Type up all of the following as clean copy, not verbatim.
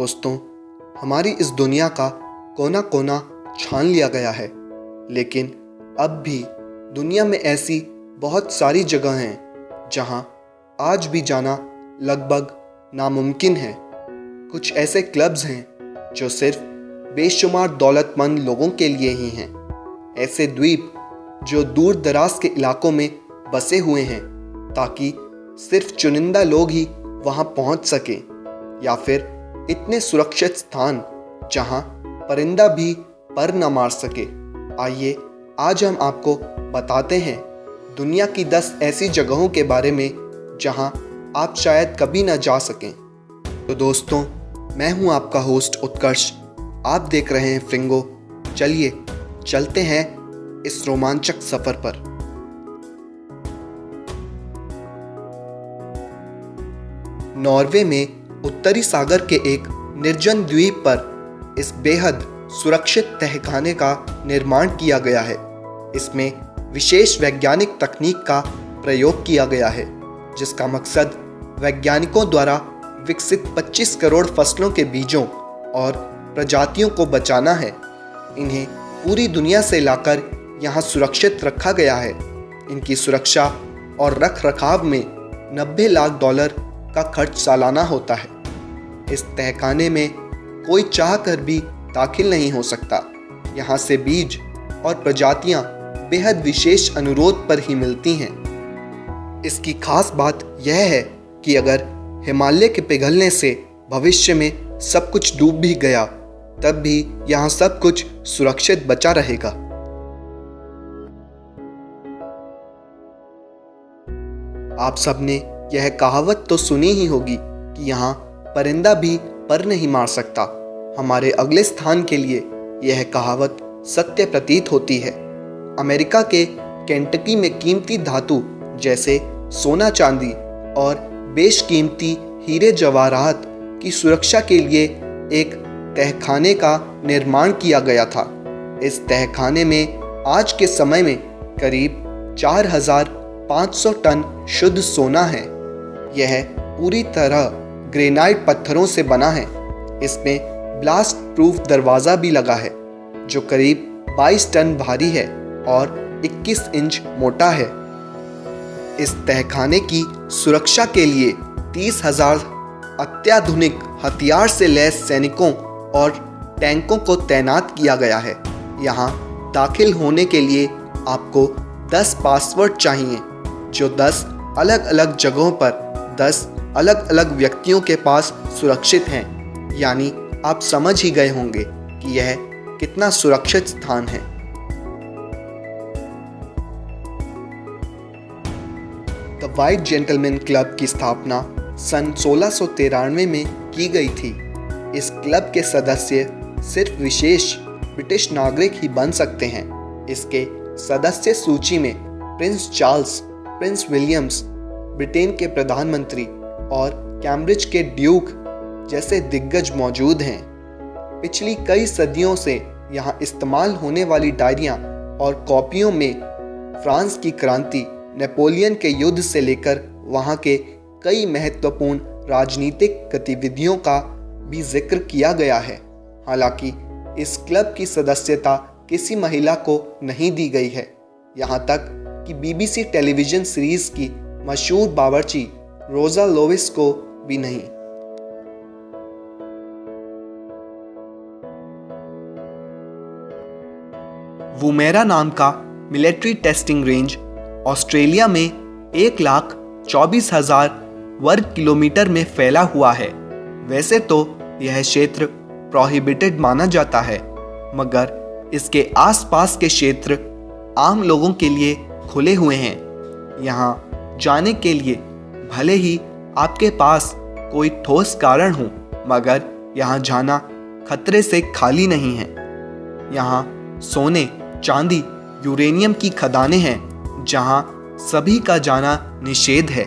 दोस्तों, हमारी इस दुनिया का कोना कोना छान लिया गया है, लेकिन अब भी दुनिया में ऐसी बहुत सारी जगह हैं जहां आज भी जाना लगभग नामुमकिन है। कुछ ऐसे क्लब्स हैं जो सिर्फ बेशुमार दौलतमंद लोगों के लिए ही हैं। ऐसे द्वीप जो दूर दराज के इलाकों में बसे हुए हैं ताकि सिर्फ चुनिंदा लोग ही वहां पहुंच सकें, या फिर इतने सुरक्षित स्थान जहां परिंदा भी पर न मार सके। आइए आज हम आपको बताते हैं दुनिया की 10 ऐसी जगहों के बारे में जहां आप शायद कभी न जा सकें। तो दोस्तों, मैं हूं आपका होस्ट उत्कर्ष। आप देख रहे हैं फ्रिंगो। चलिए चलते हैं इस रोमांचक सफर पर। नॉर्वे में उत्तरी सागर के एक निर्जन द्वीप पर इस बेहद सुरक्षित तहखाने का निर्माण किया गया है। इसमें विशेष वैज्ञानिक तकनीक का प्रयोग किया गया है, जिसका मकसद वैज्ञानिकों द्वारा विकसित 25 करोड़ फसलों के बीजों और प्रजातियों को बचाना है। इन्हें पूरी दुनिया से लाकर यहाँ सुरक्षित रखा गया है। इनकी सुरक्षा और रख रखाव में $90 लाख का खर्च सालाना होता है। इस तहखाने में कोई चाह कर भी दाखिल नहीं हो सकता। यहाँ से बीज और प्रजातियाँ बेहद विशेष अनुरोध पर ही मिलती हैं। इसकी खास बात यह है कि अगर हिमालय के पिघलने से भविष्य में सब कुछ डूब भी गया, तब भी यहाँ सब कुछ सुरक्षित बचा रहेगा। आप सबने यह कहावत तो सुनी ही होगी कि यहाँ परिंदा भी पर नहीं मार सकता। हमारे अगले स्थान के लिए यह कहावत सत्य प्रतीत होती है। अमेरिका के केंटकी में कीमती धातु जैसे सोना चांदी और बेशकीमती हीरे जवाहरात की सुरक्षा के लिए एक तहखाने का निर्माण किया गया था। इस तहखाने में आज के समय में करीब 4500 टन शुद्ध सोना है। यह पूरी तरह ग्रेनाइट पत्थरों से बना है। इसमें ब्लास्ट प्रूफ दरवाज़ा भी लगा है, जो करीब 22 टन भारी है और 21 इंच मोटा है। इस तहखाने की सुरक्षा के लिए 30,000 अत्याधुनिक हथियार से लैस सैनिकों और टैंकों को तैनात किया गया है। यहाँ दाखिल होने के लिए आपको 10 पासवर्ड चाहिए, जो 10 अलग अलग जगहों पर 10 अलग अलग व्यक्तियों के पास सुरक्षित हैं। यानी आप समझ ही गए होंगे कि यह कितना सुरक्षित स्थान है। द व्हाइट जेंटलमैन क्लब की स्थापना सन 1693 में की गई थी। इस क्लब के सदस्य सिर्फ विशेष ब्रिटिश नागरिक ही बन सकते हैं। इसके सदस्य सूची में Prince Charles, Prince Williams, Britain के प्रधानमंत्री और कैम्ब्रिज के ड्यूक जैसे दिग्गज मौजूद हैं। पिछली कई सदियों से यहाँ इस्तेमाल होने वाली डायरियाँ और कॉपियों में फ्रांस की क्रांति, नेपोलियन के युद्ध से लेकर वहाँ के कई महत्वपूर्ण राजनीतिक गतिविधियों का भी जिक्र किया गया है। हालांकि इस क्लब की सदस्यता किसी महिला को नहीं दी गई है। यहाँ तक कि BBC टेलीविज़न सीरीज़ की मशहूर बावर्ची रोजा लोविस को भी नहीं। वुमेरा नाम का मिलिट्री टेस्टिंग रेंज ऑस्ट्रेलिया में 1,24,000 वर्ग किलोमीटर में फैला हुआ है। वैसे तो यह क्षेत्र प्रोहिबिटेड माना जाता है, मगर इसके आसपास के क्षेत्र आम लोगों के लिए खुले हुए हैं। यहाँ जाने के लिए भले ही आपके पास कोई ठोस कारण हो, मगर यहाँ जाना खतरे से खाली नहीं है। यहाँ सोने, चांदी, यूरेनियम की खदानें हैं, जहाँ सभी का जाना निषेध है।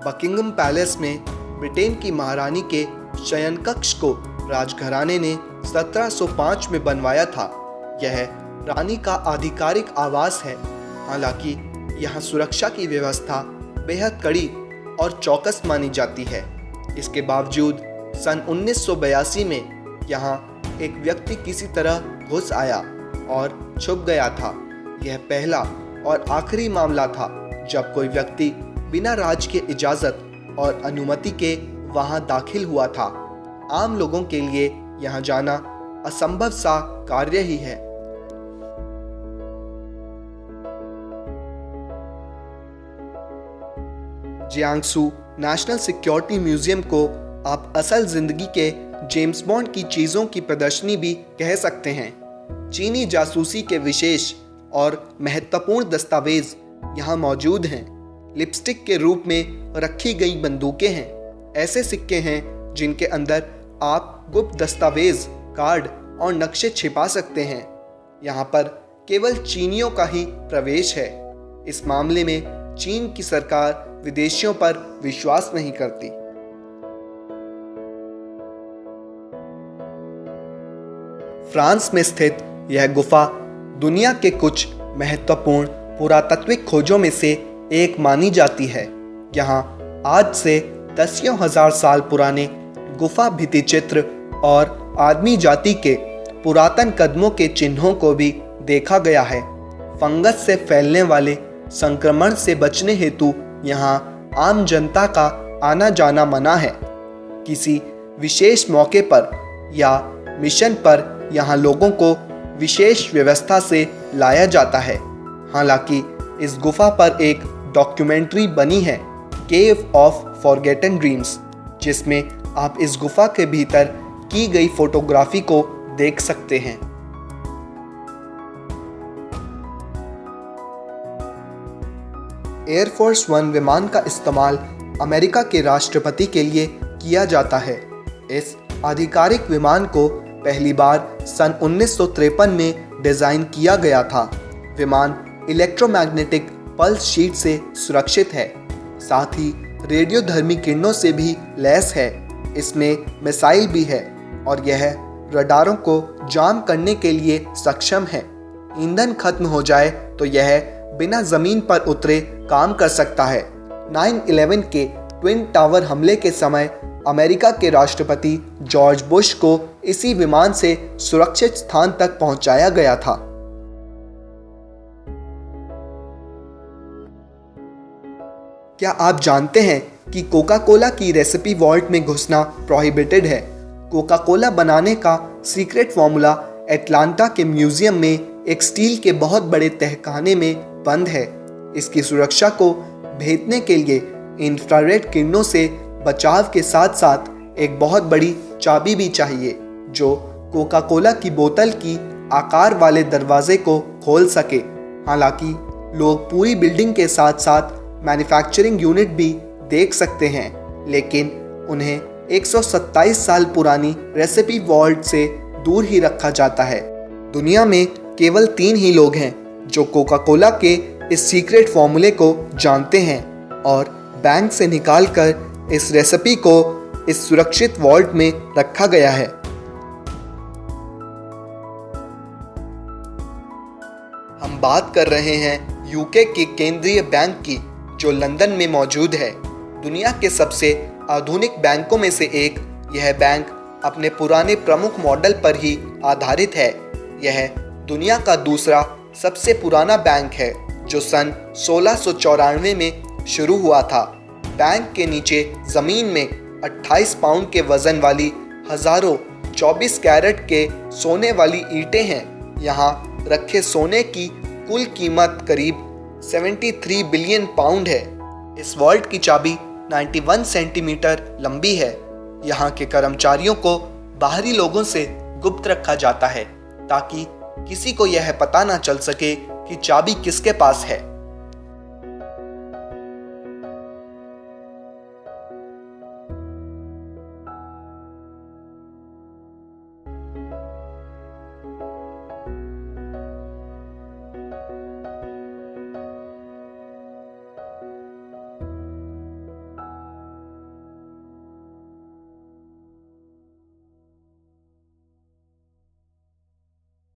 बकिंगम पैलेस में ब्रिटेन की महारानी के शयन कक्ष को राजघराने ने 1705 में बनवाया था। यह रानी का आधिकारिक आवास है। हालांकि यहाँ सुरक्षा की व्यवस्था बेहद कड़ी और चौकस मानी जाती है। इसके बावजूद सन 1982 में यहाँ एक व्यक्ति किसी तरह घुस आया और छुप गया था। यह पहला और आखिरी मामला था जब कोई व्यक्ति बिना राज के इजाज़त और अनुमति के वहां दाखिल हुआ था। आम लोगों के लिए यहां जाना असंभव सा कार्य ही है। जियांगसू नेशनल सिक्योरिटी म्यूजियम को आप असल जिंदगी के जेम्स बॉन्ड की चीज़ों की प्रदर्शनी भी कह सकते हैं। चीनी जासूसी के विशेष और महत्वपूर्ण दस्तावेज यहाँ मौजूद हैं। लिपस्टिक के रूप में रखी गई बंदूकें हैं। ऐसे सिक्के हैं जिनके अंदर आप गुप्त दस्तावेज, कार्ड और नक्शे छिपा सकते हैं। यहाँ पर केवल चीनियों का ही प्रवेश है। इस मामले में चीन की सरकार विदेशियों पर विश्वास नहीं करती। फ्रांस में स्थित यह गुफा दुनिया के कुछ महत्वपूर्ण पुरातात्विक खोजों में से एक मानी जाती है। यहाँ आज से दसियों हजार साल पुराने गुफा भित्तिचित्र और आदमी जाति के पुरातन कदमों के चिन्हों को भी देखा गया है। फंगस से फैलने वाले संक्रमण से बचने हेतु यहाँ आम जनता का आना जाना मना है। किसी विशेष मौके पर या मिशन पर यहाँ लोगों को विशेष व्यवस्था से लाया जाता है। हालांकि इस गुफा पर एक डॉक्यूमेंट्री बनी है, केव ऑफ फॉरगेटन ड्रीम्स, जिसमें आप इस गुफा के भीतर की गई फोटोग्राफी को देख सकते हैं। एयरफोर्स वन विमान का इस्तेमाल अमेरिका के राष्ट्रपति के लिए किया जाता है। इस आधिकारिक विमान को पहली बार सन 1953 में डिज़ाइन किया गया था। विमान इलेक्ट्रोमैग्नेटिक पल्स शीट से सुरक्षित है, साथ ही रेडियोधर्मी किरणों से भी लैस है। इसमें मिसाइल भी है और यह रडारों को जाम करने के लिए सक्षम है। ईंधन खत्म हो जाए तो यह बिना जमीन पर उतरे काम कर सकता है। 9/11 के ट्विन टावर हमले के समय अमेरिका के राष्ट्रपति जॉर्ज बुश को इसी विमान से सुरक्षित स्थान तक पहुंचाया गया था। क्या आप जानते हैं कि कोका कोला की रेसिपी वॉल्ट में घुसना प्रोहिबिटेड है? कोका कोला बनाने का सीक्रेट फॉर्मूला एटलांटा के म्यूजियम में एक स्टील के बहुत बड़े तहखाने में बंद है। इसकी सुरक्षा को भेदने के लिए इंफ्रारेड किरणों से बचाव के साथ साथ एक बहुत बड़ी चाबी भी चाहिए जो कोका कोला की बोतल की आकार वाले दरवाजे को खोल सके। हालांकि लोग पूरी बिल्डिंग के साथ साथ मैन्युफैक्चरिंग यूनिट भी देख सकते हैं, लेकिन उन्हें 127 साल पुरानी रेसिपी वॉल्ट से दूर ही रखा जाता है। दुनिया में केवल 3 ही लोग हैं जो कोका कोला के इस सीक्रेट फॉर्मूले को जानते हैं और बैंक से निकालकर इस रेसिपी को इस सुरक्षित वॉल्ट में रखा गया है। हम बात कर रहे हैं यूके के केंद्रीय बैंक की, जो लंदन में मौजूद है। दुनिया के सबसे आधुनिक बैंकों में से एक यह बैंक अपने पुराने प्रमुख मॉडल पर ही आधारित है। यह दुनिया का दूसरा सबसे पुराना बैंक है जो सन 1694 में शुरू हुआ था। बैंक के नीचे ज़मीन में 28 पाउंड के वज़न वाली हज़ारों 24 कैरेट के सोने वाली ईंटें हैं। यहाँ रखे सोने की कुल कीमत करीब 73 बिलियन पाउंड है। इस वॉल्ट की चाबी 91 सेंटीमीटर लंबी है। यहाँ के कर्मचारियों को बाहरी लोगों से गुप्त रखा जाता है ताकि किसी को यह पता ना चल सके कि चाबी किसके पास है।